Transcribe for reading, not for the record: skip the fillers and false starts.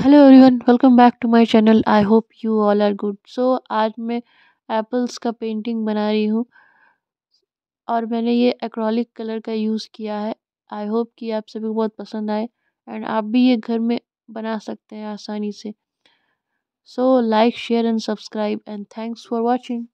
Hello everyone, welcome back to my channel. I hope you all are good. आज मैं apples का painting बना रही हूँ और मैंने ये एक्रोलिक कलर का यूज़ किया है। आई होप कि आप सभी को बहुत पसंद आए एंड आप भी ये घर में बना सकते हैं आसानी से। So like, share and subscribe and thanks for watching.